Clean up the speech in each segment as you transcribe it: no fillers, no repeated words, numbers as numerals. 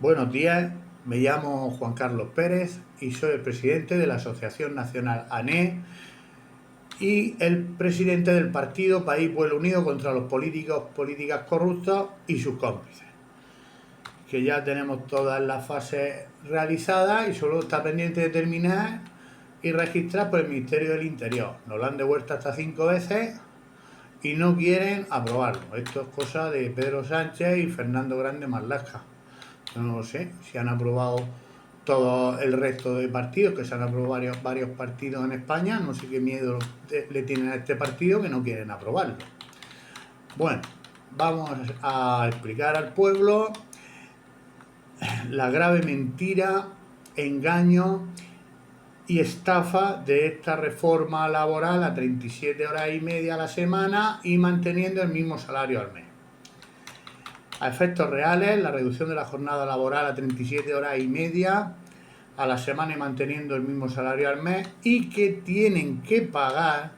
Buenos días, me llamo Juan Carlos Pérez y soy el presidente de la Asociación Nacional ANE y el presidente del partido País Pueblo Unido contra los políticas corruptos y sus cómplices, que ya tenemos todas las fases realizadas y solo está pendiente de terminar y registrar por el Ministerio del Interior. Nos lo han devuelto hasta 5 veces y no quieren aprobarlo. Esto es cosa de Pedro Sánchez y Fernando Grande Marlaska. Yo no lo sé si han aprobado todo el resto de partidos, que se han aprobado varios partidos en España. No sé qué miedo le tienen a este partido que no quieren aprobarlo. Bueno, vamos a explicar al pueblo la grave mentira, engaño y estafa de esta reforma laboral a 37 horas y media a la semana y manteniendo el mismo salario al mes. A efectos reales, la reducción de la jornada laboral a 37 horas y media a la semana y manteniendo el mismo salario al mes, y que tienen que pagar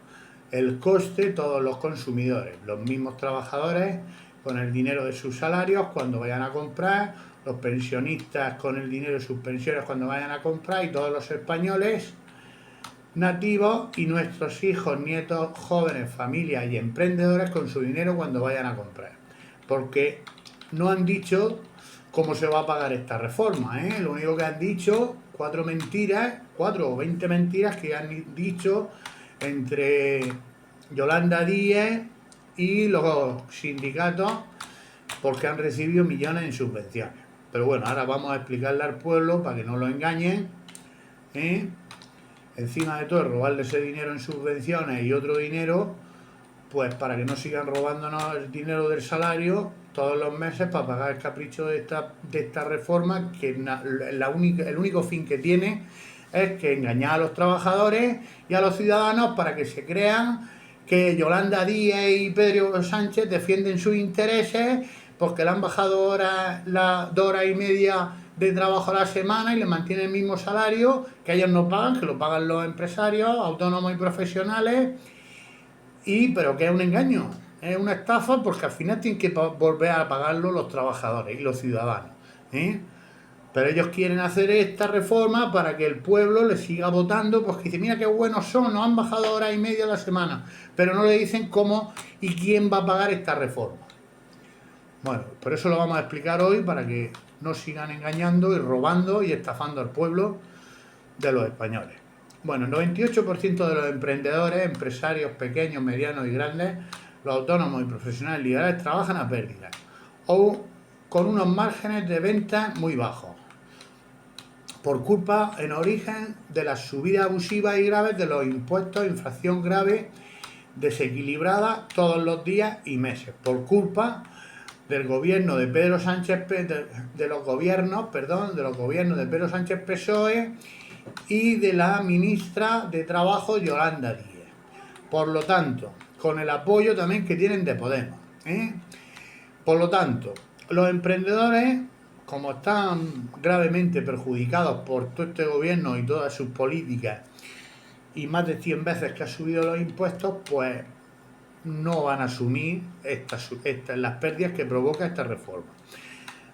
el coste todos los consumidores, los mismos trabajadores con el dinero de sus salarios cuando vayan a comprar, los pensionistas con el dinero de sus pensiones cuando vayan a comprar, y todos los españoles nativos y nuestros hijos, nietos, jóvenes, familias y emprendedores con su dinero cuando vayan a comprar. Porque no han dicho cómo se va a pagar esta reforma, ¿eh? Lo único que han dicho, 4 o 20 mentiras que han dicho entre Yolanda Díez y los sindicatos, porque han recibido millones en subvenciones. Pero bueno, ahora vamos a explicarle al pueblo para que no lo engañen, ¿eh? Encima de todo, robarle ese dinero en subvenciones y otro dinero, pues para que no sigan robándonos el dinero del salario todos los meses para pagar el capricho de esta reforma, que el único fin que tiene es que engañar a los trabajadores y a los ciudadanos para que se crean que Yolanda Díaz y Pedro Sánchez defienden sus intereses porque le han bajado 2 horas y media de trabajo a la semana y le mantienen el mismo salario que ellos no pagan, que lo pagan los empresarios, autónomos y profesionales. Pero que es un engaño, es una estafa, porque al final tienen que volver a pagarlo los trabajadores y los ciudadanos, ¿eh? Pero ellos quieren hacer esta reforma para que el pueblo le siga votando, porque dice, mira qué buenos son, nos han bajado 2 horas y media a la semana, pero no le dicen cómo y quién va a pagar esta reforma. Bueno, por eso lo vamos a explicar hoy, para que no sigan engañando y robando y estafando al pueblo de los españoles. Bueno, el 98% de los emprendedores, empresarios pequeños, medianos y grandes, los autónomos y profesionales liberales, trabajan a pérdida o con unos márgenes de venta muy bajos, por culpa en origen de las subidas abusivas y graves de los impuestos, inflación grave, desequilibrada todos los días y meses, por culpa del gobierno de Pedro Sánchez, de los gobiernos de Pedro Sánchez PSOE y de la ministra de Trabajo Yolanda Díez. Por lo tanto, con el apoyo también que tienen de Podemos, ¿eh? Por lo tanto, los emprendedores, como están gravemente perjudicados por todo este gobierno y todas sus políticas, y más de 100 veces que ha subido los impuestos, pues no van a asumir las pérdidas que provoca esta reforma.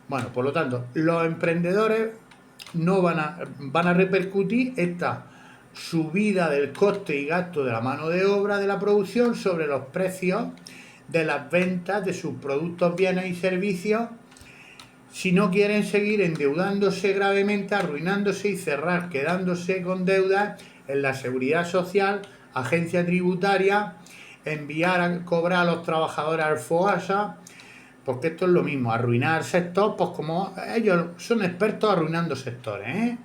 Bueno, por lo tanto, los emprendedores no van a repercutir esta subida del coste y gasto de la mano de obra de la producción sobre los precios de las ventas de sus productos, bienes y servicios, si no quieren seguir endeudándose gravemente, arruinándose y quedándose con deudas en la seguridad social, agencia tributaria, enviar a cobrar a los trabajadores al FOGASA, porque esto es lo mismo, arruinar el sector, pues como ellos son expertos arruinando sectores, ¿eh?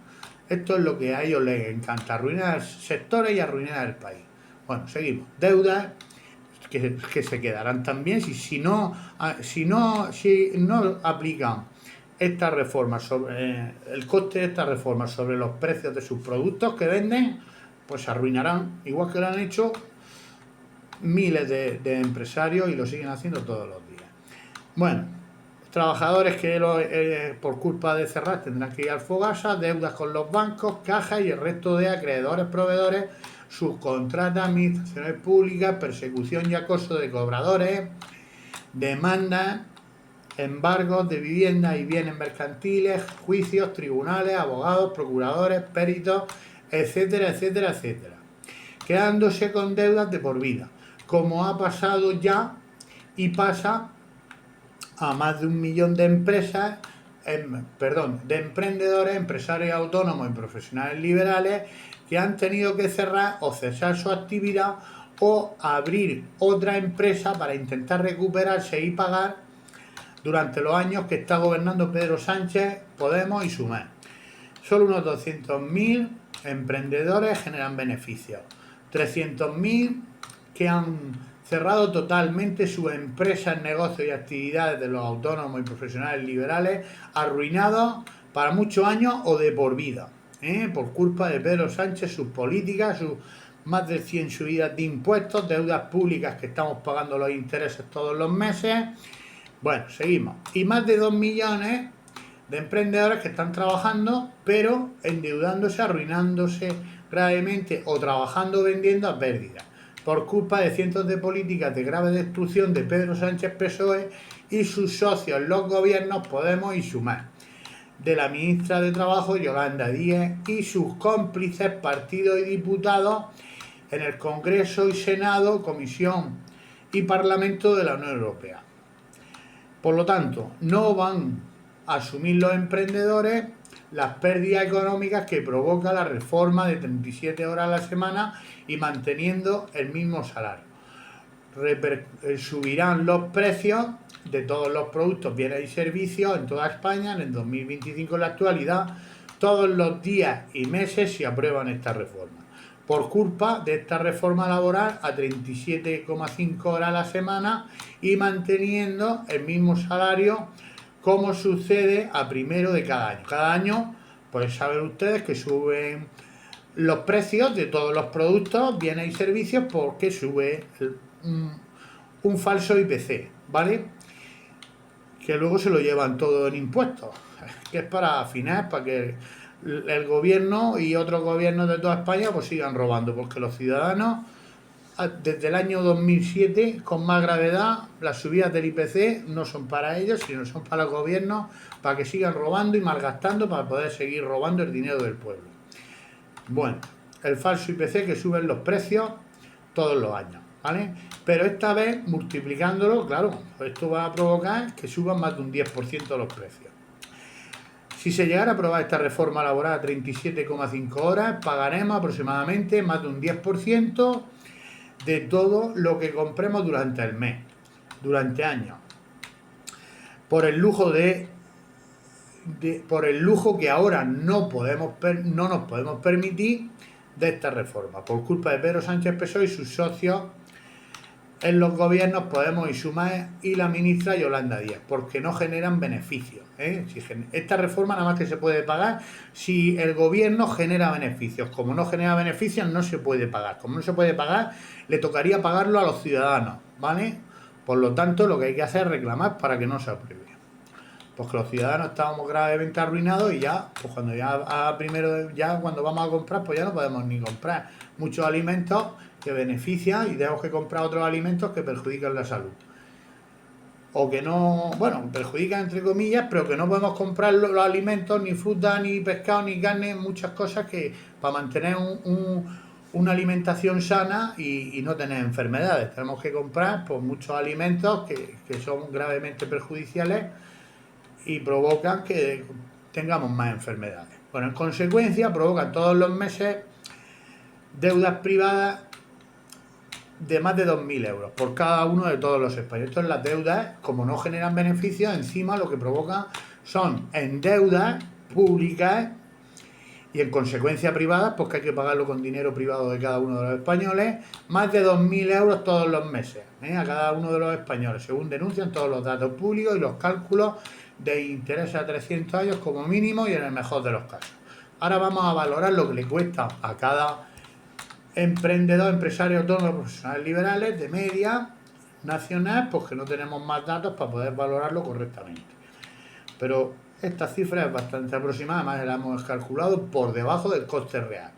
Esto es lo que a ellos les encanta, arruinar sectores y arruinar el país. Bueno, seguimos. Deudas que se quedarán también si no aplican esta reforma sobre el coste de esta reforma sobre los precios de sus productos que venden, pues se arruinarán, igual que lo han hecho miles de empresarios y lo siguen haciendo todos los días. Bueno, trabajadores que por culpa de cerrar tendrán que ir al FOGASA, deudas con los bancos, cajas y el resto de acreedores, proveedores, subcontratas, administraciones públicas, persecución y acoso de cobradores, demandas embargos de vivienda y bienes mercantiles, juicios, tribunales, abogados, procuradores, peritos, etcétera, etcétera, etcétera, quedándose con deudas de por vida, como ha pasado ya y pasa a más de 1 millón de empresas, de emprendedores, empresarios autónomos y profesionales liberales que han tenido que cerrar o cesar su actividad o abrir otra empresa para intentar recuperarse y pagar durante los años que está gobernando Pedro Sánchez, Podemos y Sumar. Solo unos 200.000 emprendedores generan beneficios, 300.000 que han cerrado totalmente sus empresas, negocios y actividades de los autónomos y profesionales liberales, arruinados para muchos años o de por vida, por culpa de Pedro Sánchez, sus políticas, sus más de 100 subidas de impuestos, deudas públicas que estamos pagando los intereses todos los meses. Bueno, seguimos. Y más de 2 millones de emprendedores que están trabajando, pero endeudándose, arruinándose gravemente o trabajando vendiendo a pérdidas, por culpa de cientos de políticas de grave destrucción de Pedro Sánchez PSOE y sus socios en los gobiernos Podemos y Sumar, de la ministra de Trabajo Yolanda Díaz y sus cómplices partidos y diputados en el Congreso y Senado, Comisión y Parlamento de la Unión Europea. Por lo tanto, no van a asumir los emprendedores las pérdidas económicas que provoca la reforma de 37 horas a la semana y manteniendo el mismo salario. Subirán los precios de todos los productos, bienes y servicios en toda España en el 2025 en la actualidad, todos los días y meses si aprueban esta reforma. Por culpa de esta reforma laboral a 37,5 horas a la semana y manteniendo el mismo salario como sucede a primero de cada año. Cada año, pues saben ustedes que suben los precios de todos los productos, bienes y servicios porque sube un falso IPC, ¿vale? Que luego se lo llevan todo en impuestos, que es para afinar, para que el gobierno y otros gobiernos de toda España pues sigan robando, porque los ciudadanos desde el año 2007 con más gravedad las subidas del IPC no son para ellos, sino son para los gobiernos, para que sigan robando y malgastando para poder seguir robando el dinero del pueblo. Bueno, el falso IPC que suben los precios todos los años, ¿vale? Pero esta vez multiplicándolo, claro, esto va a provocar que suban más de un 10% los precios. Si se llegara a aprobar esta reforma laboral a 37,5 horas, pagaremos aproximadamente más de un 10% de todo lo que compremos durante el mes, durante años, por el lujo que ahora no nos podemos permitir de esta reforma, por culpa de Pedro Sánchez PSOE y sus socios en los gobiernos Podemos y Sumar y la ministra Yolanda Díaz, porque no generan beneficios. Esta reforma nada más que se puede pagar si el gobierno genera beneficios. Como no genera beneficios, no se puede pagar. Como no se puede pagar, le tocaría pagarlo a los ciudadanos, ¿vale? Por lo tanto, lo que hay que hacer es reclamar para que no se apruebe. Porque los ciudadanos estábamos gravemente arruinados y ya, pues cuando cuando vamos a comprar, pues ya no podemos ni comprar muchos alimentos que benefician y tenemos que comprar otros alimentos que perjudican la salud. O que no, bueno, perjudican entre comillas, pero que no podemos comprar los alimentos, ni fruta, ni pescado, ni carne, muchas cosas que para mantener una alimentación sana y no tener enfermedades. Tenemos que comprar pues, muchos alimentos que son gravemente perjudiciales y provocan que tengamos más enfermedades. Bueno, en consecuencia, provocan todos los meses deudas privadas de más de 2.000 euros por cada uno de todos los españoles. Esto es las deudas, como no generan beneficios, encima lo que provocan son en deudas públicas y en consecuencia privadas, pues que hay que pagarlo con dinero privado de cada uno de los españoles, más de 2.000 euros todos los meses, a cada uno de los españoles, según denuncian todos los datos públicos y los cálculos de interés a 300 años como mínimo y en el mejor de los casos. Ahora vamos a valorar lo que le cuesta a cada emprendedor, empresario autónomo, profesionales liberales de media nacional, pues que no tenemos más datos para poder valorarlo correctamente. Pero esta cifra es bastante aproximada, además la hemos calculado por debajo del coste real,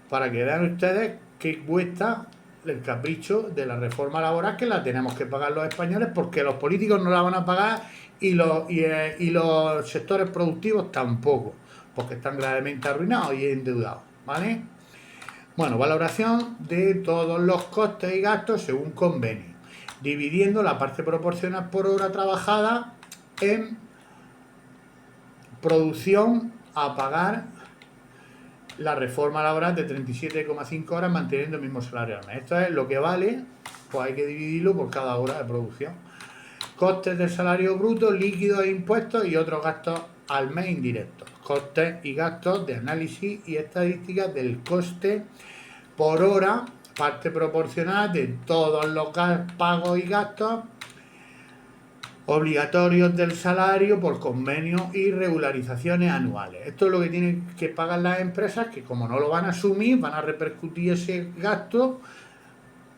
para que vean ustedes qué cuesta el capricho de la reforma laboral, que la tenemos que pagar los españoles porque los políticos no la van a pagar y los sectores productivos tampoco, porque están gravemente arruinados y endeudados, ¿vale? Bueno, valoración de todos los costes y gastos según convenio, dividiendo la parte proporcional por hora trabajada en producción a pagar la reforma laboral de 37,5 horas manteniendo el mismo salario al mes. Esto es lo que vale, pues hay que dividirlo por cada hora de producción. Costes del salario bruto, líquidos e impuestos y otros gastos al mes indirectos. Costes y gastos de análisis y estadísticas del coste por hora, parte proporcional de todos los pagos y gastos obligatorios del salario por convenios y regularizaciones anuales. Esto es lo que tienen que pagar las empresas, que como no lo van a asumir, van a repercutir ese gasto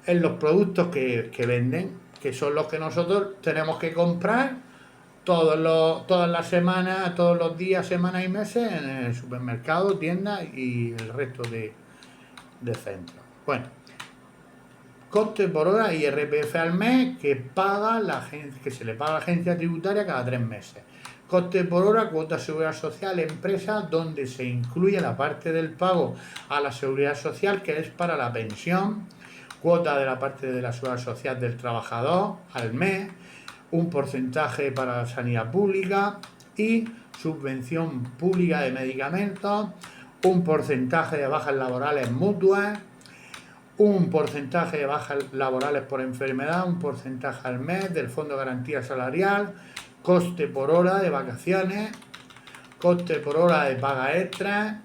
en los productos que venden, que son los que nosotros tenemos que comprar todas las semanas, todos los días, semanas y meses en el supermercado, tiendas y el resto de centros. Bueno, coste por hora IRPF al mes que paga que se le paga a la agencia tributaria cada 3 meses. Coste por hora, cuota de seguridad social, empresa, donde se incluye la parte del pago a la seguridad social que es para la pensión, cuota de la parte de la seguridad social del trabajador al mes, un porcentaje para la sanidad pública y subvención pública de medicamentos, un porcentaje de bajas laborales mutuas, un porcentaje de bajas laborales por enfermedad, un porcentaje al mes del Fondo de Garantía Salarial, coste por hora de vacaciones, coste por hora de paga extra,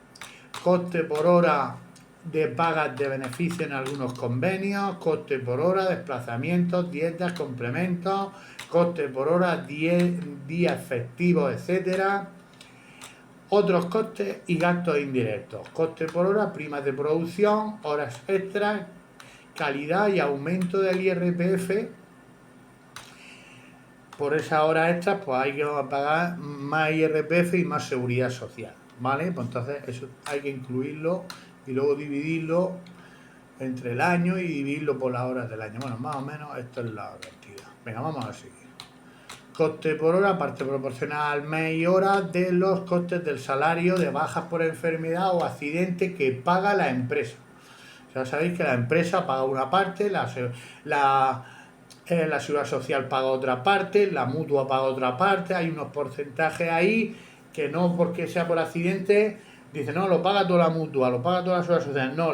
coste por hora de pagas de beneficio en algunos convenios, coste por hora, desplazamientos, dietas, complementos, coste por hora, días festivos, etcétera. Otros costes y gastos indirectos. Coste por hora, primas de producción, horas extras, calidad y aumento del IRPF. Por esas horas extras, pues hay que pagar más IRPF y más seguridad social, ¿vale? Pues entonces eso hay que incluirlo y luego dividirlo entre el año y dividirlo por las horas del año. Bueno, más o menos esto es la cantidad. Venga, vamos a seguir. Coste por hora, parte proporcional al mes y hora de los costes del salario de bajas por enfermedad o accidente que paga la empresa. Ya sabéis que la empresa paga una parte, la seguridad social paga otra parte, la mutua paga otra parte, hay unos porcentajes ahí que no porque sea por accidente, dice no, lo paga toda la mutua, lo paga toda la seguridad social, no,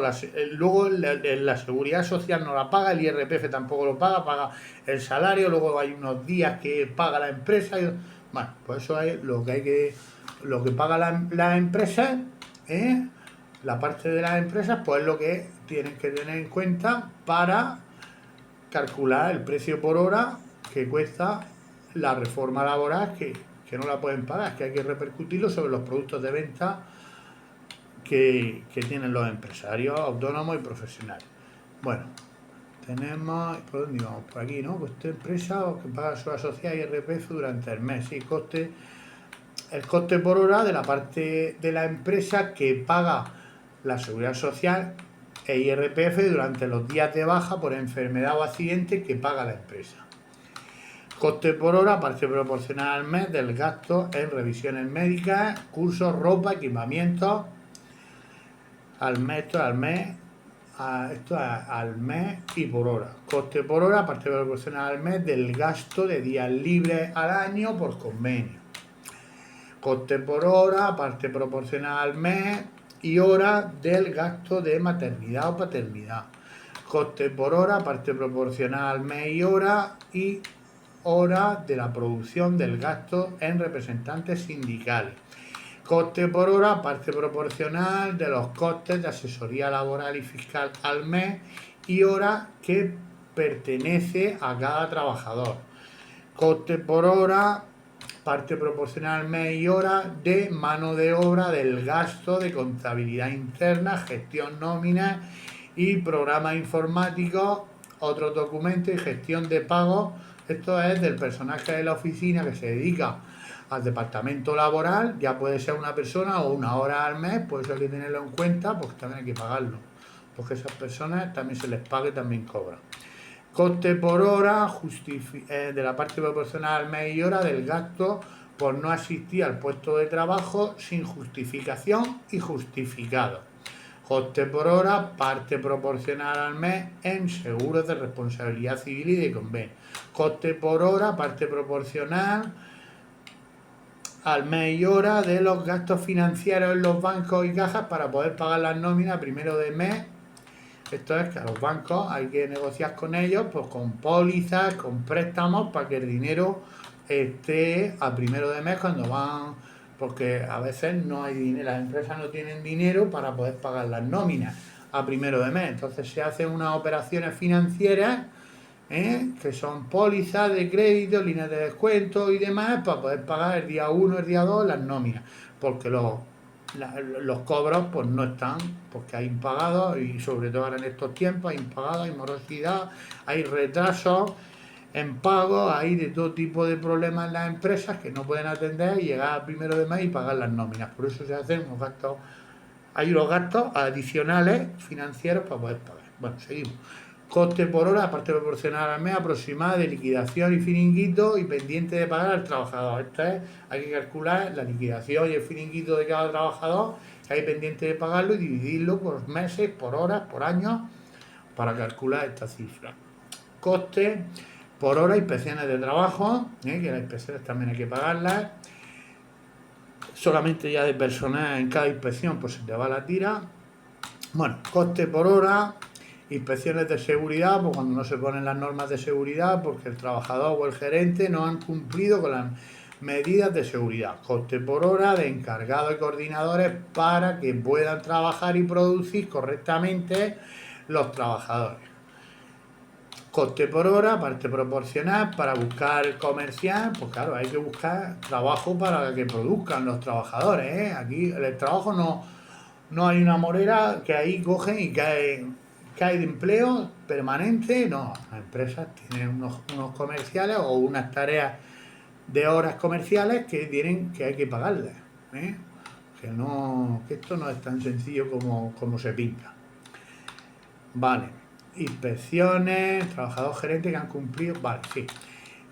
luego la seguridad social no la paga, el IRPF tampoco lo paga el salario, luego hay unos días que paga la empresa, bueno, pues eso es lo que paga la empresa, la parte de las empresas, pues es lo que tienen que tener en cuenta para calcular el precio por hora que cuesta la reforma laboral que no la pueden pagar, que hay que repercutirlo sobre los productos de venta que tienen los empresarios autónomos y profesionales. Bueno, tenemos, ¿por dónde vamos? Por aquí, ¿no? Coste empresa que paga su sociedad y IRPF durante el mes. Sí, el coste por hora de la parte de la empresa que paga la seguridad social e IRPF durante los días de baja por enfermedad o accidente que paga la empresa. Coste por hora, parte proporcional al mes del gasto en revisiones médicas, cursos, ropa, equipamientos, al mes y por hora. Coste por hora, parte proporcional al mes del gasto de días libres al año por convenio. Coste por hora, parte proporcional al mes y hora del gasto de maternidad o paternidad. Coste por hora, parte proporcional al mes y hora de la producción del gasto en representantes sindicales. Coste por hora, parte proporcional de los costes de asesoría laboral y fiscal al mes y hora que pertenece a cada trabajador. Coste por hora, parte proporcional al mes y hora de mano de obra del gasto de contabilidad interna, gestión nómina y programas informáticos, otros documentos y gestión de pagos. Esto es del personal que hay en la oficina que se dedica al departamento laboral, ya puede ser una persona o una hora al mes, pues eso hay que tenerlo en cuenta porque también hay que pagarlo, porque esas personas también se les paga y también cobran. Coste por hora de la parte proporcional al mes y hora del gasto por no asistir al puesto de trabajo sin justificación y justificado. Coste por hora, parte proporcional al mes en seguros de responsabilidad civil y de convenio. Coste por hora, parte proporcional al mes y hora de los gastos financieros en los bancos y cajas para poder pagar las nóminas primero de mes. Esto es que a los bancos hay que negociar con ellos, pues con pólizas, con préstamos, para que el dinero esté a primero de mes cuando van, porque a veces no hay dinero, las empresas no tienen dinero para poder pagar las nóminas a primero de mes. Entonces se hacen unas operaciones financieras, que son pólizas de crédito, líneas de descuento y demás, para poder pagar el día 1, el día 2 las nóminas, porque los cobros pues no están, porque hay impagados, y sobre todo ahora en estos tiempos hay impagados, hay morosidad, hay retrasos en pago, hay de todo tipo de problemas en las empresas que no pueden atender y llegar a primero de mes y pagar las nóminas. Por eso se hacen unos gastos, hay unos gastos adicionales financieros para poder pagar. Bueno, seguimos. Coste por hora, parte proporcional al mes, aproximada de liquidación y finiquito y pendiente de pagar al trabajador. Esto es, hay que calcular la liquidación y el finiquito de cada trabajador, que hay pendiente de pagarlo, y dividirlo por meses, por horas, por años, para calcular esta cifra. Coste por hora, inspecciones de trabajo, que las inspecciones también hay que pagarlas. Solamente ya de personal en cada inspección pues se te va la tira. Bueno, coste por hora, inspecciones de seguridad, pues cuando no se ponen las normas de seguridad porque el trabajador o el gerente no han cumplido con las medidas de seguridad. Coste por hora de encargados y coordinadores para que puedan trabajar y producir correctamente los trabajadores. Coste por hora, parte proporcional para buscar comercial, pues claro, hay que buscar trabajo para que produzcan los trabajadores, Aquí el trabajo no hay una morera que ahí cogen y cae de empleo permanente, no. Las empresas tienen unos comerciales o unas tareas de horas comerciales que hay que pagarles, que esto no es tan sencillo como se pinta. Vale. Inspecciones, trabajador gerente que han cumplido, vale, sí.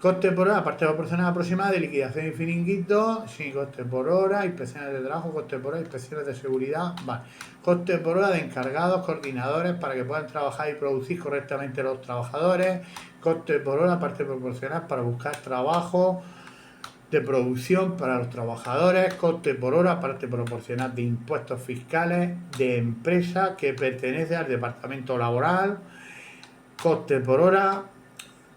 Coste por hora, parte proporcional aproximada de liquidación y finiquito, sí, coste por hora, inspecciones de trabajo, coste por hora, inspecciones de seguridad, vale. Coste por hora de encargados, coordinadores para que puedan trabajar y producir correctamente los trabajadores, coste por hora, parte proporcional para buscar trabajo de producción para los trabajadores, coste por hora, parte proporcional de impuestos fiscales de empresa que pertenece al departamento laboral, coste por hora,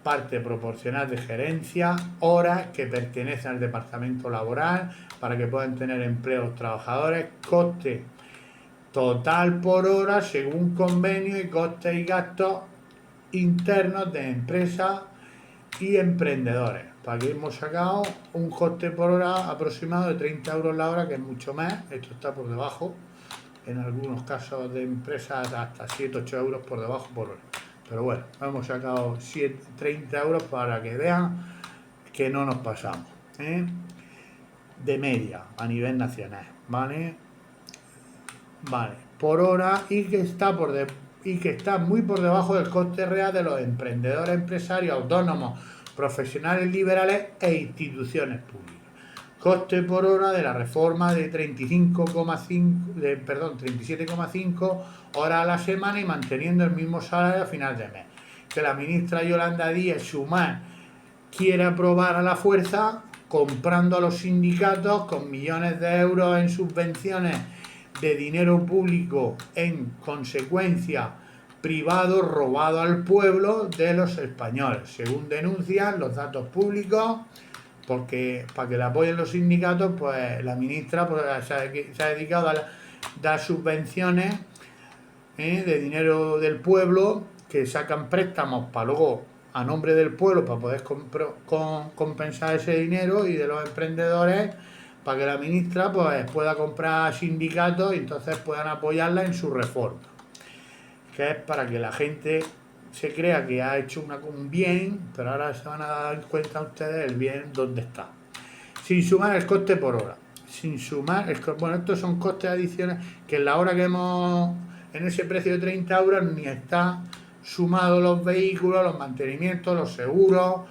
parte proporcional de gerencia, horas que pertenecen al departamento laboral para que puedan tener empleo los trabajadores, coste total por hora según convenio y costes y gastos internos de empresas y emprendedores. Para que hemos sacado un coste por hora aproximado de 30 euros la hora, que es mucho más. Esto está por debajo, en algunos casos de empresas hasta 7-8 euros por debajo por hora. Pero bueno, hemos sacado 30 euros para que vean que no nos pasamos, de media a nivel nacional, ¿vale? Vale, por hora, y que está muy por debajo del coste real de los emprendedores, empresarios, autónomos, profesionales liberales e instituciones públicas. Coste por hora de la reforma de 37,5 horas a la semana y manteniendo el mismo salario a final de mes. Que la ministra Yolanda Díaz Sumar quiere aprobar a la fuerza, comprando a los sindicatos con millones de euros en subvenciones de dinero público, en consecuencia privado, robado al pueblo de los españoles, según denuncian los datos públicos, porque para que le apoyen los sindicatos, pues la ministra se ha dedicado a dar subvenciones, de dinero del pueblo, que sacan préstamos para luego a nombre del pueblo para poder compensar ese dinero, y de los emprendedores para que la ministra pues pueda comprar sindicatos y entonces puedan apoyarla en su reforma, que es para que la gente se crea que ha hecho un bien, pero ahora se van a dar cuenta ustedes el bien dónde está. Sin sumar el coste por hora. Bueno, estos son costes adicionales que en la hora que en ese precio de 30 euros ni está sumado los vehículos, los mantenimientos, los seguros,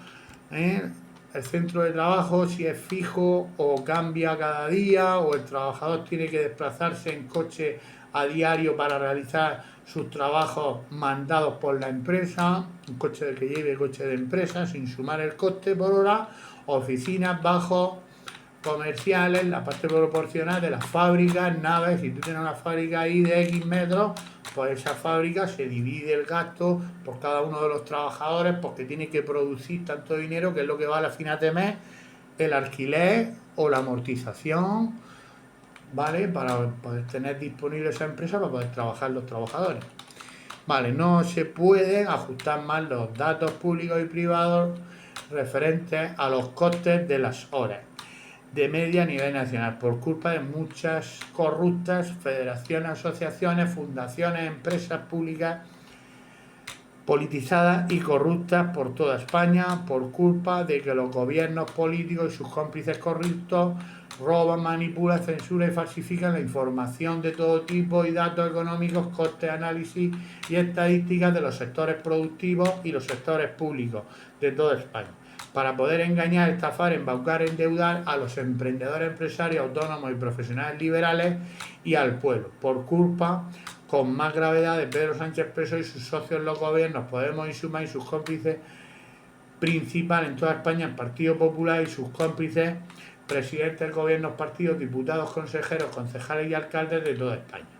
el centro de trabajo, si es fijo o cambia cada día, o el trabajador tiene que desplazarse en coche a diario para realizar sus trabajos mandados por la empresa, un coche que lleve coche de empresa sin sumar el coste por hora, oficinas, bajos, comerciales, la parte proporcional de las fábricas, naves. Si tú tienes una fábrica ahí de X metros, pues esa fábrica se divide el gasto por cada uno de los trabajadores porque tiene que producir tanto dinero, que es lo que vale a final de mes el alquiler o la amortización, ¿vale? Para poder tener disponible esa empresa para poder trabajar los trabajadores. Vale, no se pueden ajustar más los datos públicos y privados referentes a los costes de las horas de media a nivel nacional por culpa de muchas corruptas federaciones, asociaciones, fundaciones, empresas públicas politizadas y corruptas por toda España por culpa de que los gobiernos políticos y sus cómplices corruptos roban, manipulan, censuran y falsifican la información de todo tipo y datos económicos, costes, análisis y estadísticas de los sectores productivos y los sectores públicos de toda España, para poder engañar, estafar, embaucar, endeudar a los emprendedores, empresarios, autónomos y profesionales liberales y al pueblo, por culpa, con más gravedad, de Pedro Sánchez preso y sus socios en los gobiernos, Podemos y Suma y sus cómplices principal en toda España, el Partido Popular y sus cómplices, presidentes del gobierno, partidos, diputados, consejeros, concejales y alcaldes de toda España.